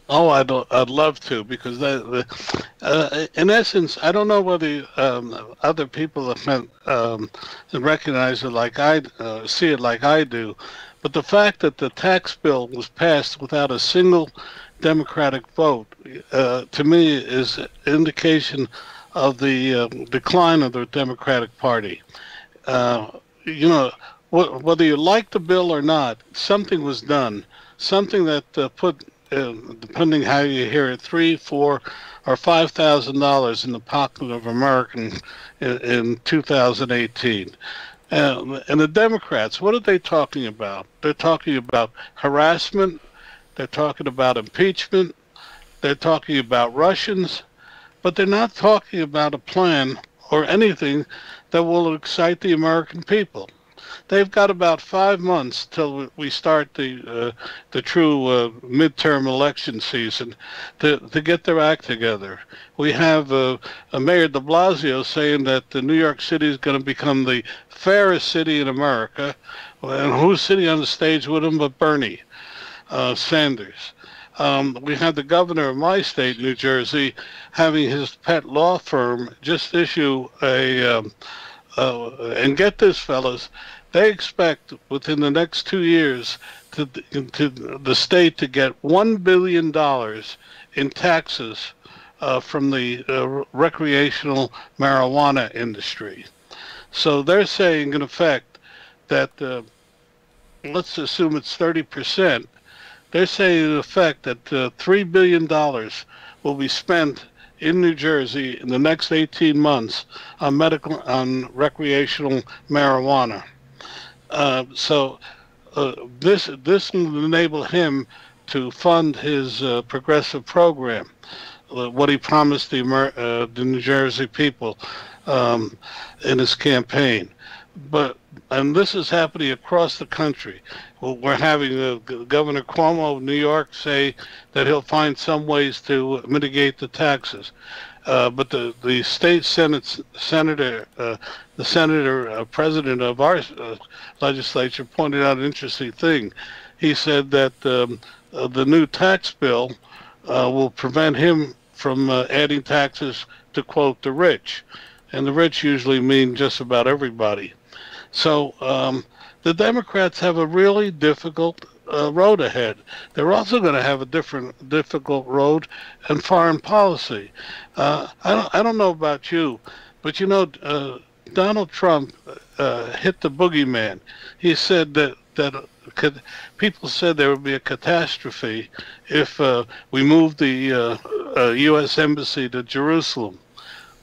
Oh, I'd love to because in essence, I don't know whether other people recognize it like I see it like I do, but the fact that the tax bill was passed without a single Democratic vote, to me, is indication of the decline of the Democratic Party. Uh, you know, whether you like the bill or not, something was done, something that put, depending how you hear it, three, four, or $5,000 in the pocket of American in 2018. And the Democrats, what are they talking about? They're talking about harassment. They're talking about impeachment. They're talking about Russians, but they're not talking about a plan or anything that will excite the American people. They've got about 5 months till we start the true midterm election season to get their act together. We have Mayor De Blasio saying that New York City is going to become the fairest city in America, and who's sitting on the stage with him but Bernie Sanders? We had the governor of my state, New Jersey, having his pet law firm just issue and get this, fellas, they expect within the next 2 years to the state to get $1 billion in taxes from the recreational marijuana industry. So they're saying, in effect, that let's assume it's 30%. They're saying, in effect, that $3 billion will be spent in New Jersey in the next 18 months on recreational marijuana. So this will enable him to fund his progressive program, what he promised the New Jersey people in his campaign. But and this is happening across the country. Well, we're having Governor Cuomo of New York say that he'll find some ways to mitigate the taxes. But the state senator, the senator president of our legislature pointed out an interesting thing. He said that the new tax bill will prevent him from adding taxes to, quote, the rich. And the rich usually mean just about everybody. So the Democrats have a really difficult road ahead. They're also going to have a difficult road in foreign policy. I don't know about you, but you know, Donald Trump hit the boogeyman. He said people said there would be a catastrophe if we moved the U.S. embassy to Jerusalem.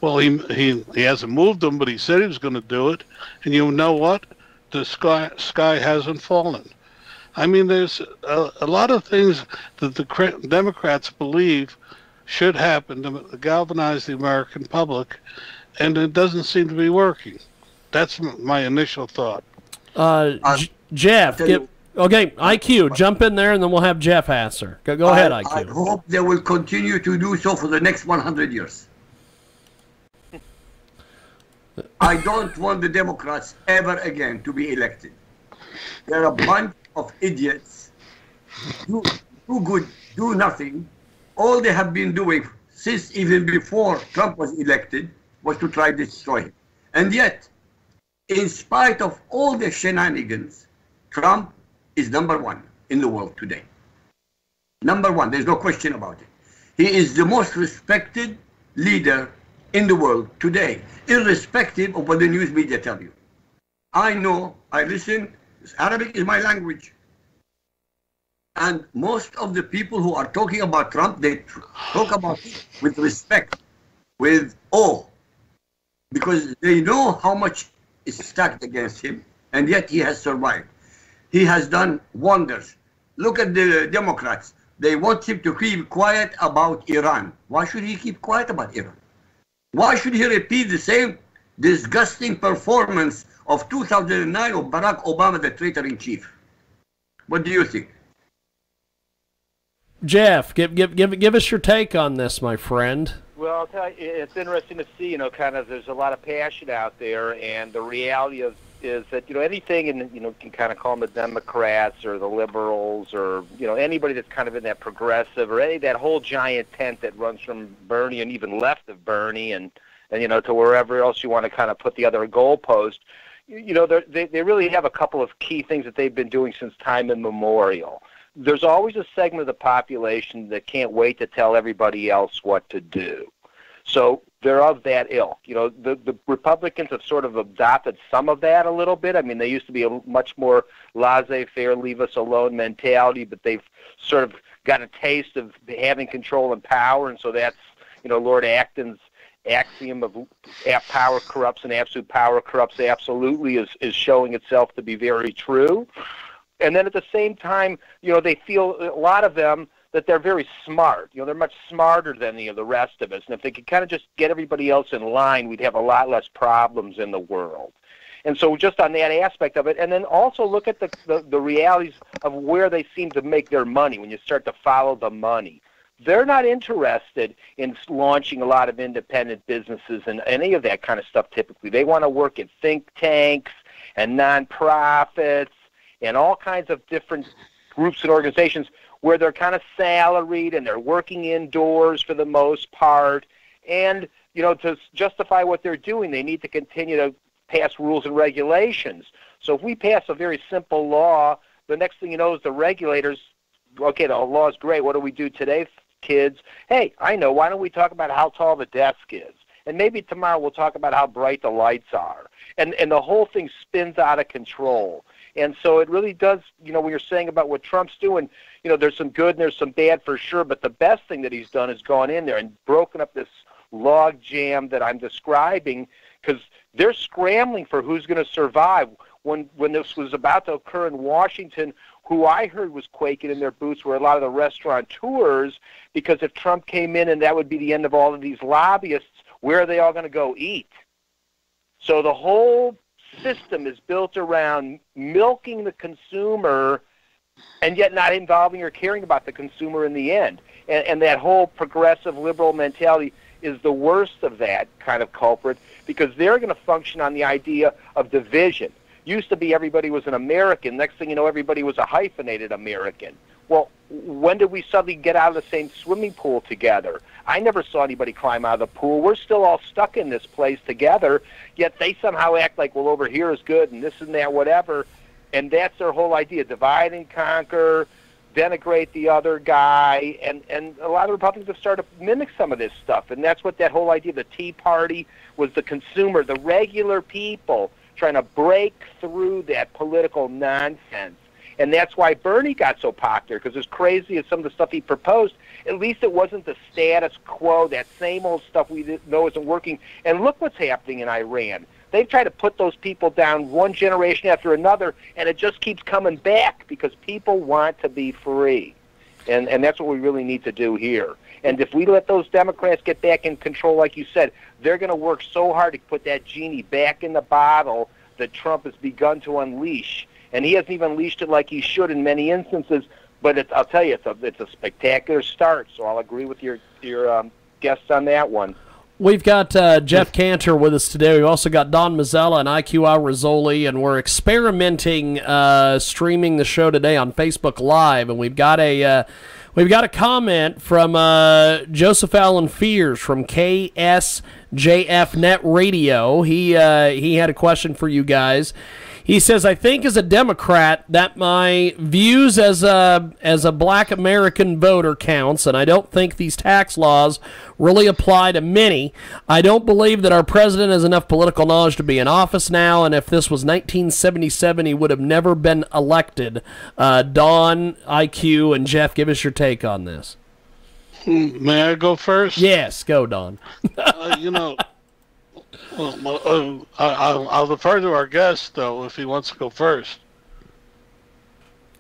Well, he hasn't moved them, but he said he was going to do it. And you know what? The sky hasn't fallen. I mean, there's a lot of things that the Democrats believe should happen to galvanize the American public, and it doesn't seem to be working. That's my initial thought. Jeff, okay, IQ, jump in there, and then we'll have Jeff answer. Go ahead, IQ. I hope they will continue to do so for the next 100 years. I don't want the Democrats ever again to be elected. They're a bunch of idiots, do good, do nothing. All they have been doing since even before Trump was elected was to try to destroy him. And yet, in spite of all the shenanigans, Trump is #1 in the world today. #1, there's no question about it. He is the most respected leader in the world today, irrespective of what the news media tell you. I know, I listen, Arabic is my language. And most of the people who are talking about Trump, they talk about it with respect, with awe, because they know how much is stacked against him, and yet he has survived. He has done wonders. Look at the Democrats. They want him to keep quiet about Iran. Why should he keep quiet about Iran? Why should he repeat the same disgusting performance of 2009 of Barack Obama, the traitor-in-chief? What do you think? Jeff, give us your take on this, my friend. Well, I'll tell you, it's interesting to see, kind of there's a lot of passion out there, and the reality of is that, anything, and, you can kind of call them the Democrats or the liberals or, anybody that's kind of in that progressive or that whole giant tent that runs from Bernie and even left of Bernie and to wherever else you want to kind of put the other goalpost. They really have a couple of key things that they've been doing since time immemorial. There's always a segment of the population that can't wait to tell everybody else what to do. So they're of that ilk. The Republicans have sort of adopted some of that a little bit. I mean, they used to be a much more laissez-faire, leave-us-alone mentality, but they've sort of got a taste of having control and power, and so that's, Lord Acton's axiom of power corrupts and absolute power corrupts absolutely is showing itself to be very true. And then at the same time, they feel, a lot of them, that they're very smart. They're much smarter than the rest of us. And if they could kind of just get everybody else in line, we'd have a lot less problems in the world. And so just on that aspect of it, and then also look at the realities of where they seem to make their money when you start to follow the money. They're not interested in launching a lot of independent businesses and any of that kind of stuff typically. They want to work at think tanks and nonprofits and all kinds of different groups and organizations where they're kind of salaried and they're working indoors for the most part. And, to justify what they're doing, they need to continue to pass rules and regulations. So if we pass a very simple law, the next thing you know is the regulators, okay, the law is great. What do we do today, kids? Hey, I know. Why don't we talk about how tall the desk is? And maybe tomorrow we'll talk about how bright the lights are. And the whole thing spins out of control. And so it really does, when you're saying about what Trump's doing, there's some good and there's some bad for sure, but the best thing that he's done is gone in there and broken up this log jam that I'm describing, because they're scrambling for who's going to survive. When this was about to occur in Washington, who I heard was quaking in their boots were a lot of the restaurateurs, because if Trump came in and that would be the end of all of these lobbyists, where are they all going to go eat? So the whole system is built around milking the consumer and yet not involving or caring about the consumer in the end. And that whole progressive liberal mentality is the worst of that kind of culprit, because they're going to function on the idea of division. Used to be everybody was an American. Next thing you know, everybody was a hyphenated American. Well, when did we suddenly get out of the same swimming pool together? I never saw anybody climb out of the pool. We're still all stuck in this place together, yet they somehow act like, well, over here is good and this and that, whatever. And that's their whole idea, divide and conquer, denigrate the other guy. And a lot of Republicans have started to mimic some of this stuff. And that's what that whole idea of the Tea Party was, the consumer, the regular people trying to break through that political nonsense. And that's why Bernie got so popular, because as crazy as some of the stuff he proposed, at least it wasn't the status quo, that same old stuff we know isn't working. And look what's happening in Iran. They've tried to put those people down one generation after another, and it just keeps coming back because people want to be free. And that's what we really need to do here. And if we let those Democrats get back in control, like you said, they're going to work so hard to put that genie back in the bottle that Trump has begun to unleash. And he hasn't even unleashed it like he should in many instances. But I'll tell you, it's a spectacular start. So I'll agree with your guests on that one. We've got Jeff Cantor with us today. We've also got Don Mazzella and IQI Rizzoli, and we're experimenting streaming the show today on Facebook Live. And we've got a comment from Joseph Allen Fears from KSJF Net Radio. He had a question for you guys. He says, I think as a Democrat that my views as a black American voter counts, and I don't think these tax laws really apply to many. I don't believe that our president has enough political knowledge to be in office now, and if this was 1977, he would have never been elected. Don, IQ, and Jeff, give us your take on this. May I go first? Yes, go, Don. I'll defer to our guest, though, if he wants to go first.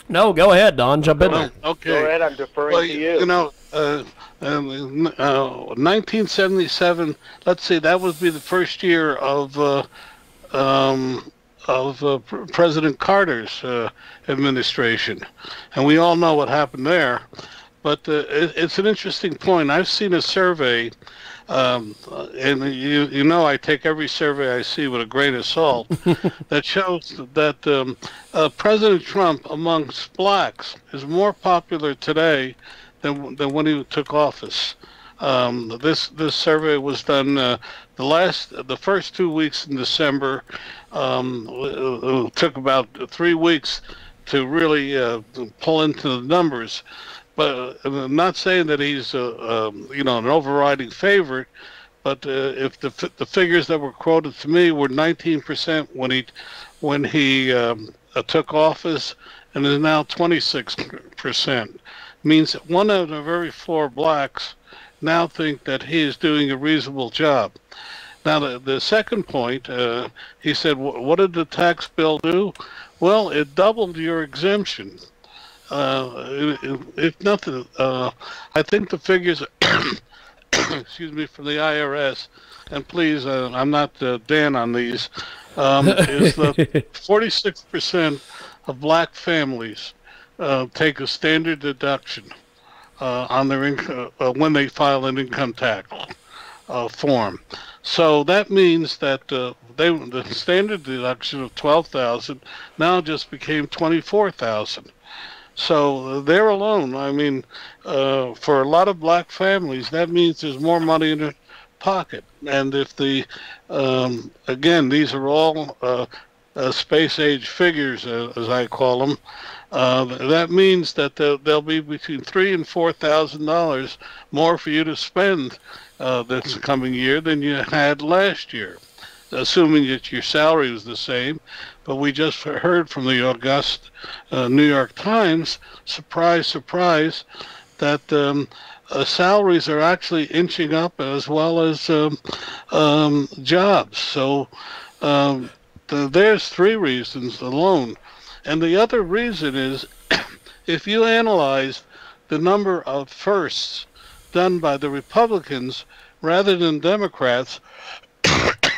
No, go ahead, Don. Jump in there. Okay. Go ahead, I'm deferring to you. 1977, let's see, that would be the first year of President Carter's administration. And we all know what happened there. But it's an interesting point. I've seen a survey, and you know I take every survey I see with a grain of salt, that shows that President Trump amongst blacks is more popular today than when he took office. This survey was done the first 2 weeks in December. It took about 3 weeks to really pull into the numbers. But I'm not saying that he's an overriding favorite. But if the figures that were quoted to me were 19% when he took office, and is now 26%, means that one out of every four blacks now think that he is doing a reasonable job. Now, the second point, he said, what did the tax bill do? Well, it doubled your exemption. If nothing, I think the figures, excuse me, from the IRS, and please, I'm not Dan on these, is that 46% of black families take a standard deduction on their income when they file an income tax form. So that means that the standard deduction of $12,000 now just became $24,000. So they're alone. I mean, for a lot of black families, that means there's more money in their pocket. And if again, these are all space age figures, as I call them. That means that there'll be between $3,000 and $4,000 more for you to spend this coming year than you had last year, assuming that your salary was the same. But we just heard from the august New York Times, surprise, surprise, that salaries are actually inching up as well as jobs. So there's three reasons alone. And the other reason is if you analyze the number of firsts done by the Republicans rather than Democrats,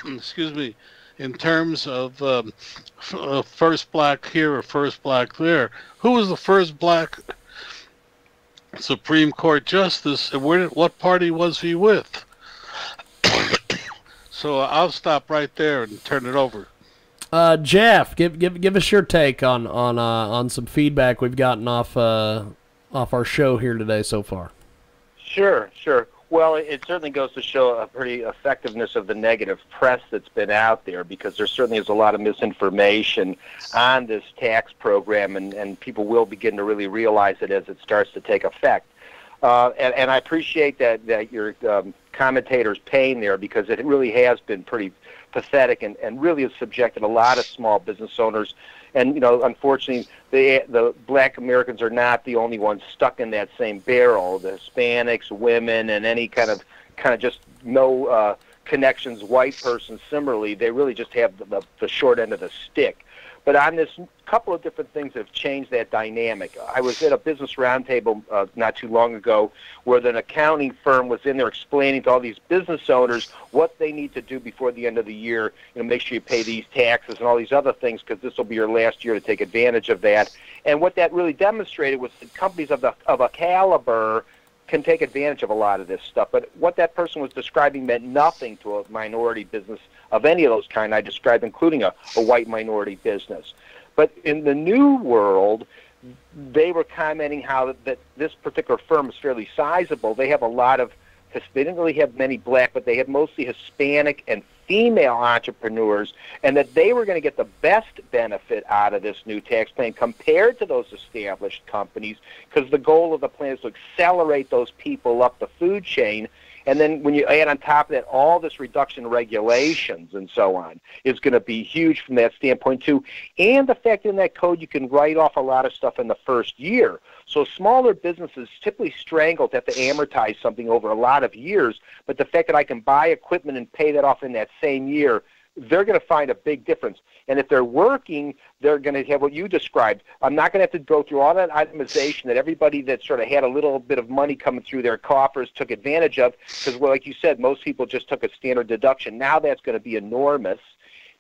excuse me, in terms of first black here or first black there. Who was the first black Supreme Court justice, and what party was he with? So I'll stop right there and turn it over. Jeff, give us your take on some feedback we've gotten off our show here today so far. Sure. Well, it certainly goes to show a pretty effectiveness of the negative press that's been out there, because there certainly is a lot of misinformation on this tax program, and people will begin to really realize it as it starts to take effect. And I appreciate that your commentator's pain there, because it really has been pretty pathetic and really has subjected a lot of small business owners. And, unfortunately, the black Americans are not the only ones stuck in that same barrel. The Hispanics, women, and any kind of just no connections white person, similarly, they really just have the short end of the stick. But on this, couple of different things have changed that dynamic. I was at a business roundtable not too long ago where an accounting firm was in there explaining to all these business owners what they need to do before the end of the year. Make sure you pay these taxes and all these other things, because this will be your last year to take advantage of that. And what that really demonstrated was that companies of a caliber can take advantage of a lot of this stuff. But what that person was describing meant nothing to a minority business of any of those kind I described, including a white minority business. But in the new world, they were commenting how that this particular firm is fairly sizable. They have a lot of, they didn't really have many black, but they had mostly Hispanic and female entrepreneurs, and that they were going to get the best benefit out of this new tax plan compared to those established companies, because the goal of the plan is to accelerate those people up the food chain. And then when you add on top of that all this reduction in regulations and so on is going to be huge from that standpoint too. And the fact in that code you can write off a lot of stuff in the first year. So smaller businesses typically strangled have to amortize something over a lot of years. But the fact that I can buy equipment and pay that off in that same year, they're going to find a big difference. And if they're working, they're going to have what you described. I'm not going to have to go through all that itemization that everybody that sort of had a little bit of money coming through their coffers took advantage of, because, well, like you said, most people just took a standard deduction. Now that's going to be enormous.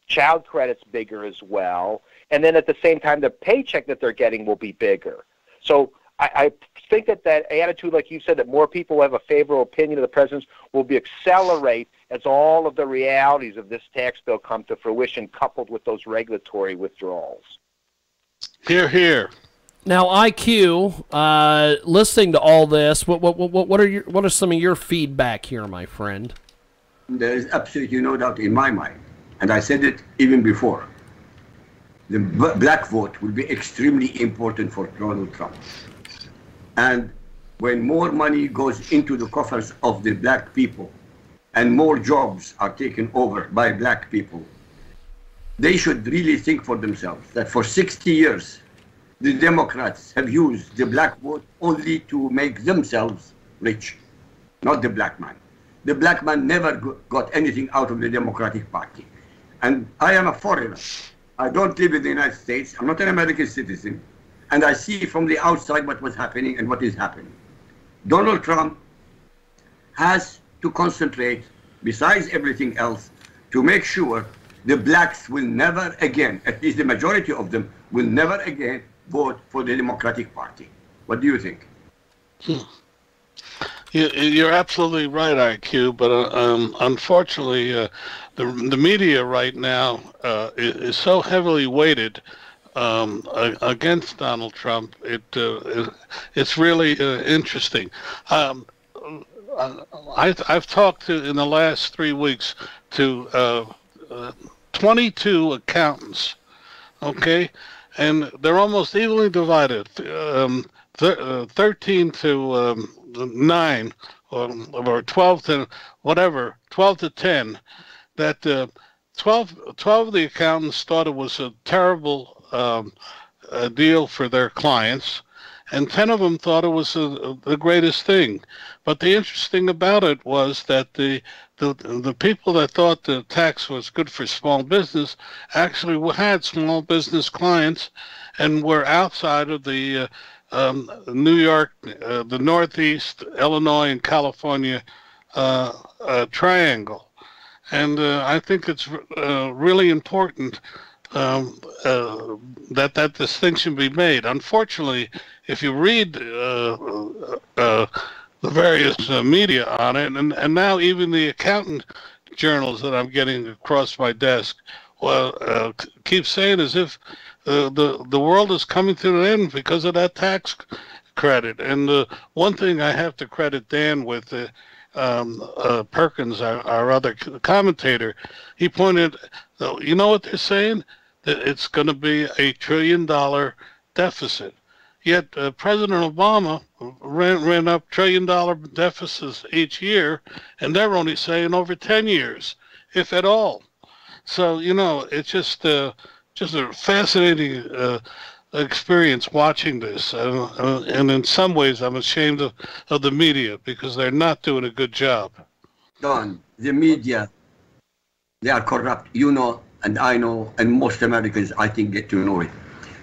Child credit's bigger as well. And then at the same time, the paycheck that they're getting will be bigger. So I think that attitude, like you said, that more people have a favorable opinion of the president will be accelerate as all of the realities of this tax bill come to fruition, coupled with those regulatory withdrawals. Hear, hear. Now, IQ, listening to all this, what are some of your feedback here, my friend? There is absolutely no doubt in my mind, and I said it even before. The black vote will be extremely important for Donald Trump. And when more money goes into the coffers of the black people and more jobs are taken over by black people, they should really think for themselves that for 60 years, the Democrats have used the black vote only to make themselves rich, not the black man. The black man never got anything out of the Democratic Party. And I am a foreigner. I don't live in the United States. I'm not an American citizen. And I see from the outside what was happening and what is happening. Donald Trump has to concentrate, besides everything else, to make sure the blacks will never again, at least the majority of them, will never again vote for the Democratic Party. What do you think? You're absolutely right, IQ, but unfortunately, the media right now is so heavily weighted against Donald Trump. It's really interesting. I've talked in the last 3 weeks to 22 accountants, okay, and they're almost evenly divided, 13 to 9, or 12 to whatever, 12 to 10. That 12 of the accountants thought it was a terrible deal for their clients, and 10 of them thought it was the greatest thing. But the interesting about it was that the people that thought the tax was good for small business actually had small business clients and were outside of the New York, the Northeast, Illinois, and California triangle. And I think it's really important that distinction be made. Unfortunately, if you read the various media on it, and now even the accountant journals that I'm getting across my desk, keep saying as if the world is coming to an end because of that tax credit. And one thing I have to credit Dan with, Perkins, our other commentator, he pointed, you know what they're saying? That it's going to be a $1 trillion deficit. Yet President Obama ran up $1 trillion deficits each year, and they're only saying over 10 years, if at all. So, you know, it's just a fascinating experience watching this. And in some ways, I'm ashamed of the media because they're not doing a good job. Don, the media, they are corrupt. You know, and I know, and most Americans, I think, get to know it.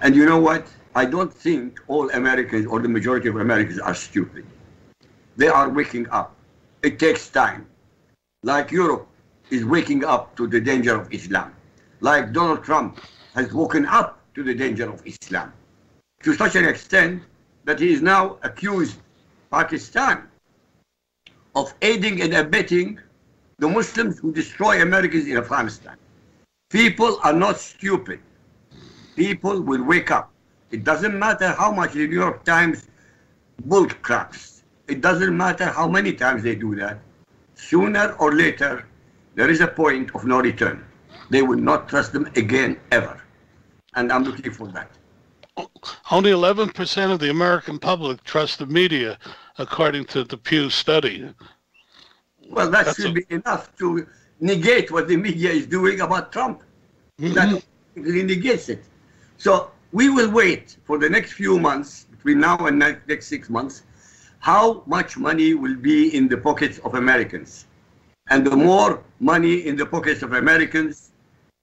And you know what? I don't think all Americans or the majority of Americans are stupid. They are waking up. It takes time. Like Europe is waking up to the danger of Islam. Like Donald Trump has woken up to the danger of Islam, to such an extent that he is now accused Pakistan of aiding and abetting the Muslims who destroy Americans in Afghanistan. People are not stupid. People will wake up. It doesn't matter how much the New York Times bull craps. It doesn't matter how many times they do that. Sooner or later, there is a point of no return. They will not trust them again, ever. And I'm looking for that. Only 11% of the American public trust the media, according to the Pew study. Well, that should be enough to negate what the media is doing about Trump. Mm-hmm. That really negates it. So we will wait for the next few months, between now and next 6 months, how much money will be in the pockets of Americans. And the more money in the pockets of Americans,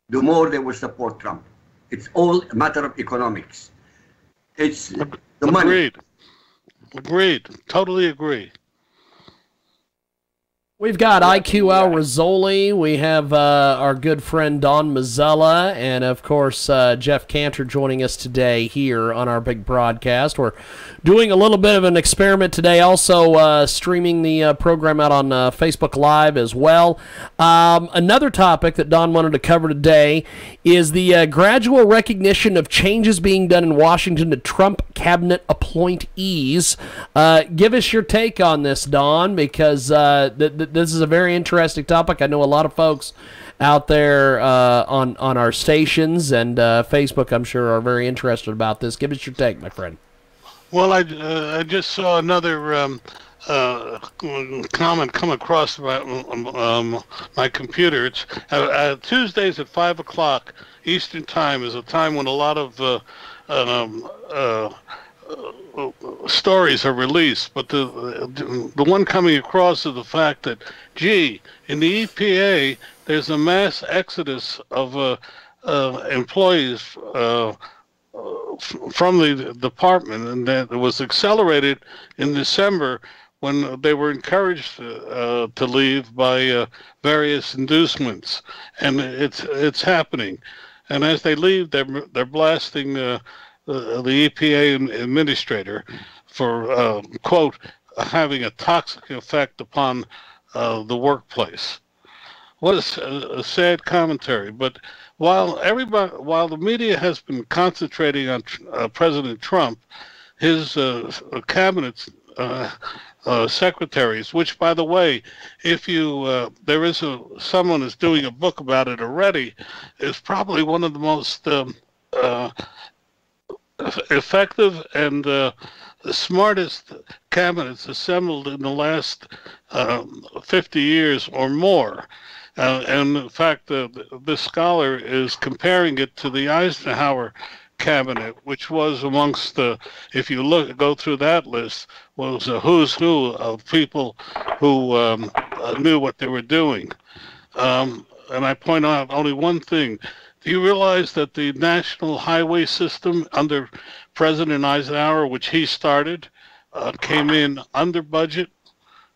the more they will support Trump. It's all a matter of economics. It's the money. Agreed. Totally agree. We've got IQL Rizzoli. We have our good friend Don Mazzella, and of course Jeff Cantor joining us today here on our big broadcast. We're doing a little bit of an experiment today, also streaming the program out on Facebook Live as well. Another topic that Don wanted to cover today is the gradual recognition of changes being done in Washington to Trump cabinet appointees. Give us your take on this, Don, because this is a very interesting topic. I know a lot of folks out there on our stations and Facebook, I'm sure, are very interested about this. Give us your take, my friend. Well, I just saw another comment come across my computer. It's Tuesdays at 5 o'clock Eastern Time is a time when a lot of stories are released, but the one coming across is the fact that, gee, in the EPA, there's a mass exodus of employees from the department, and that it was accelerated in December when they were encouraged to leave by various inducements, and it's happening. And as they leave, they're blasting the EPA administrator for, quote, having a toxic effect upon the workplace. What a sad commentary. But while the media has been concentrating on President Trump, his cabinet secretaries, which, by the way, if you there is someone is doing a book about it already, is probably one of the most effective and the smartest cabinets assembled in the last 50 years or more. And in fact, this scholar is comparing it to the Eisenhower cabinet, which was amongst the, if you go through that list, was a who's who of people who knew what they were doing. And I point out only one thing. Do you realize that the national highway system under President Eisenhower, which he started, came in under budget,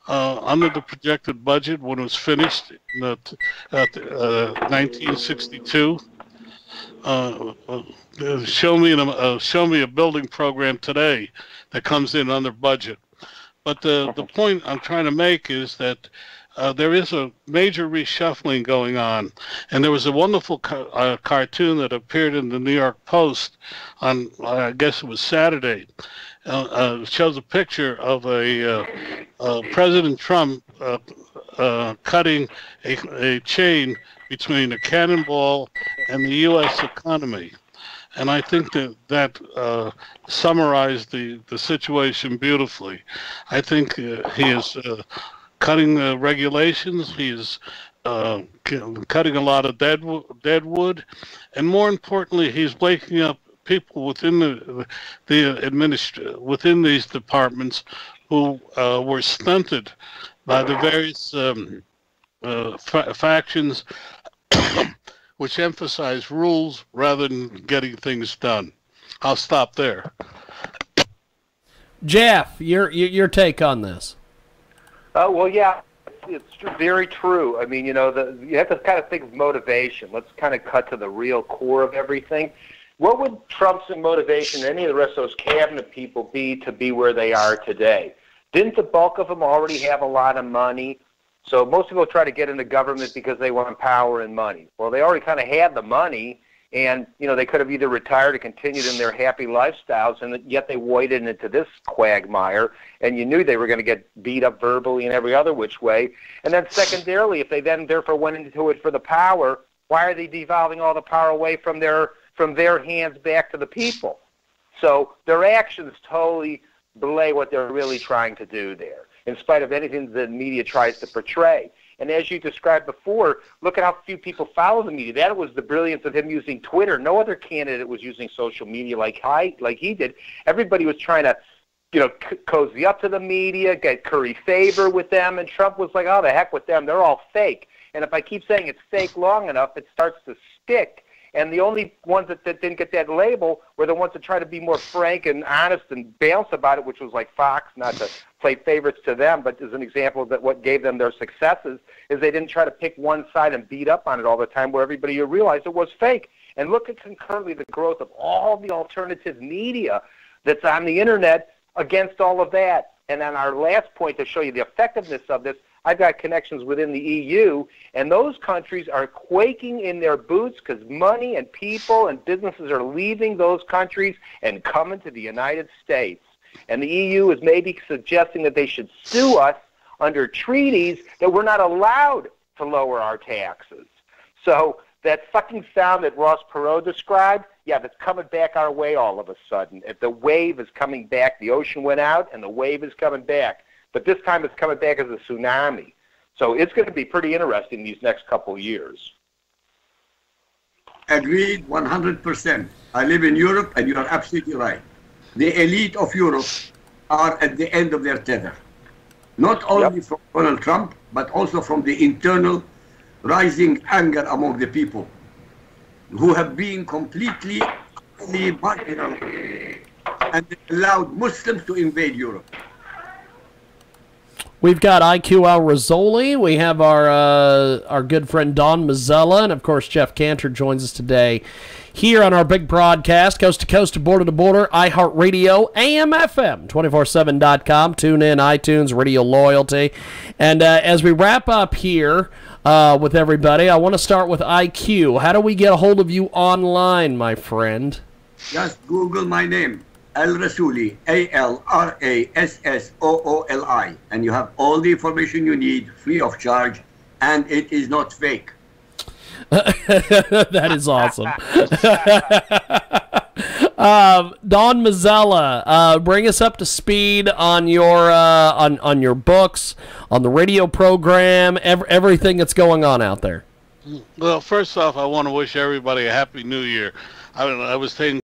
under the projected budget when it was finished in 1962? Show me a building program today that comes in under budget. But the point I'm trying to make is that there is a major reshuffling going on, and there was a wonderful cartoon that appeared in the New York Post on, I guess it was Saturday. It shows a picture of President Trump cutting a chain between a cannonball and the U.S. economy. And I think that summarized the situation beautifully. I think he is cutting the regulations. He is cutting a lot of dead wood, and more importantly, he's waking up people within within these departments who were stunted by the various factions which emphasize rules rather than getting things done. I'll stop there. Jeff, your take on this? Well, yeah, it's very true. I mean, you have to kind of think of motivation. Let's kind of cut to the real core of everything. What would Trump's motivation and any of the rest of those cabinet people be to be where they are today? Didn't the bulk of them already have a lot of money? So most people try to get into government because they want power and money. Well, they already kind of had the money, and they could have either retired or continued in their happy lifestyles, and yet they waded into this quagmire, and you knew they were going to get beat up verbally and every other which way. And then secondarily, if they then therefore went into it for the power, why are they devolving all the power away from their hands back to the people? So their actions totally belay what they're really trying to do there, in spite of anything the media tries to portray. And as you described before, look at how few people follow the media. That was the brilliance of him using Twitter. No other candidate was using social media like he did. Everybody was trying to, cozy up to the media, curry favor with them, and Trump was like, oh, the heck with them. They're all fake. And if I keep saying it's fake long enough, it starts to stick. And the only ones that didn't get that label were the ones that tried to be more frank and honest and balanced about it, which was like Fox, not to play favorites to them, but as an example that what gave them their successes is they didn't try to pick one side and beat up on it all the time where everybody realized it was fake. And look at concurrently the growth of all the alternative media that's on the internet against all of that. And then our last point to show you the effectiveness of this, I've got connections within the EU, and those countries are quaking in their boots because money and people and businesses are leaving those countries and coming to the United States. And the EU is maybe suggesting that they should sue us under treaties that we're not allowed to lower our taxes. So that sucking sound that Ross Perot described, yeah, that's coming back our way all of a sudden. If the wave is coming back, the ocean went out and the wave is coming back. But this time it's coming back as a tsunami. So it's going to be pretty interesting these next couple of years. Agreed 100%. I live in Europe, and you are absolutely right. The elite of Europe are at the end of their tether. Not only from Donald Trump, but also from the internal rising anger among the people who have been completely marginalized and allowed Muslims to invade Europe. We've got IQ Al Rizzoli. We have our good friend Don Mazzella, and of course Jeff Cantor joins us today here on our big broadcast, coast to coast, border to border, iHeartRadio, AM/FM, 247.com, tune in, iTunes, Radio Loyalty. And as we wrap up here with everybody, I want to start with IQ. How do we get a hold of you online, my friend? Just Google my name. Al-Rassooli, Alrasssooli, and you have all the information you need free of charge, and it is not fake. That is awesome. Don Mazzella, bring us up to speed on your on your books, on the radio program, everything that's going on out there. Well, first off, I want to wish everybody a happy New Year. I was taking